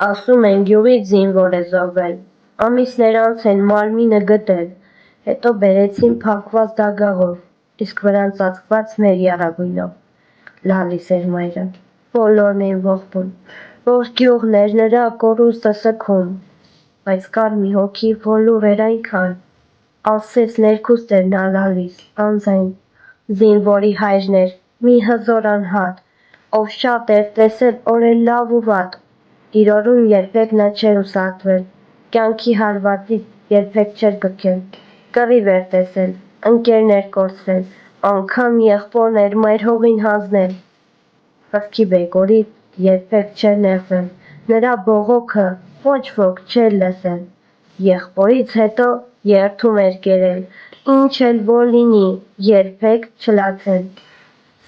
Ասում են գյուղից զինվոր է զոհվել, ամիսներ անց են մարմինը գտել, հետո բերեցին փակված դագաղով, իսկ վրան ծածկված մեր եռագույնով, լալիս էր մայրը, բոլորն էին ողբում, ողջ գյուղն էր նրա կորուստը սգում, բայց կար մի հոգի, որ լուռ էր այնքան, ասես ներքուստ էր նա լալիս, անձայն, զինվորի հայրն էր, մի հզոր անհատ, ով շատ էր տեսել օրեր լավ ու վատ, իր օրում երբեք նա չէր ուսատվել, կյանքի հարվածից երբեք չէր բքել, կռիվ էր տեսել, ընկերներ կորցրել, անգամ եղբորներ մայր հողին հանձնել, խրքի բեկորից երբեք չէր նեղվել, նրա բողոքը ոչ ոք չէր լսել, եղբորից հետո երդում էր կերել, ինչ էլ որ լինի, երբեք չլացել,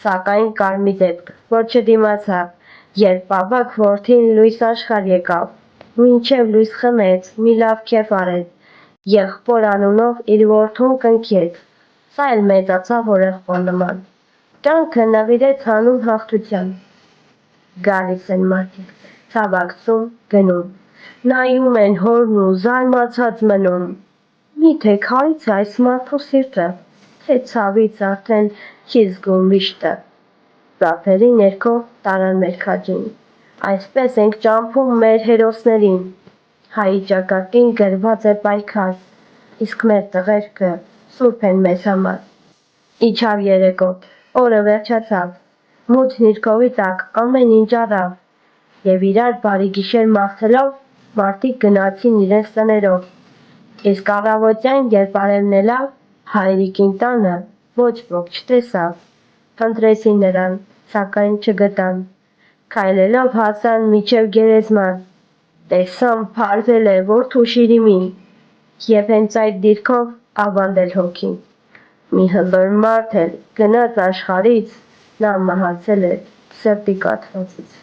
սակայն կար մի դեպք, որ չդիմացավ, երբ ավագ որդին լույս աշխարհ եկավ, մինչև լույս խմեց, մի լավ քեֆ արեց, եղբոր անունով իր որդուն կնքեց, սա էլ մեծացավ հորեղբոր նման, կյանքը նվիրեց հանուն հաղթության, գալիս են մարդիկ, ցավակցում, գնում, նայում են հորն ու զարմացած մնում, միթե քարից է այս մարդու սիրտը, թե ցավից արդեն չի զգում վիշտը, ծափերի ներքո տարան մեր քաջին, այսպես ենք ճամփում մեր հերոսներին, հայի ճակատին գրված է պայքար, իսկ մեր տղերքը սուրբ են մեզ համար, իջավ երեկո, օրը վերջացավ, մութն իր քովի տակ ամեն ինչ առավ, և իրար բարի գիշեր մաղթելով, մարդիկ գնացին իրենց տներով, իսկ առավոտյան երբ արևն ելավ, հայրիկին տանը ոչ ոք չտեսավ, փնտրեցին նրան, սակայն չգտան, քայլելով հասան մինչև գերեզման, տեսան փարվել է որդու շիրիմին, և հենց այդ դիրքով ավանդել հոգին, մի հզոր մարդ էլ գնաց աշխարհից, նա մահացել էր սրտի կաթվածից։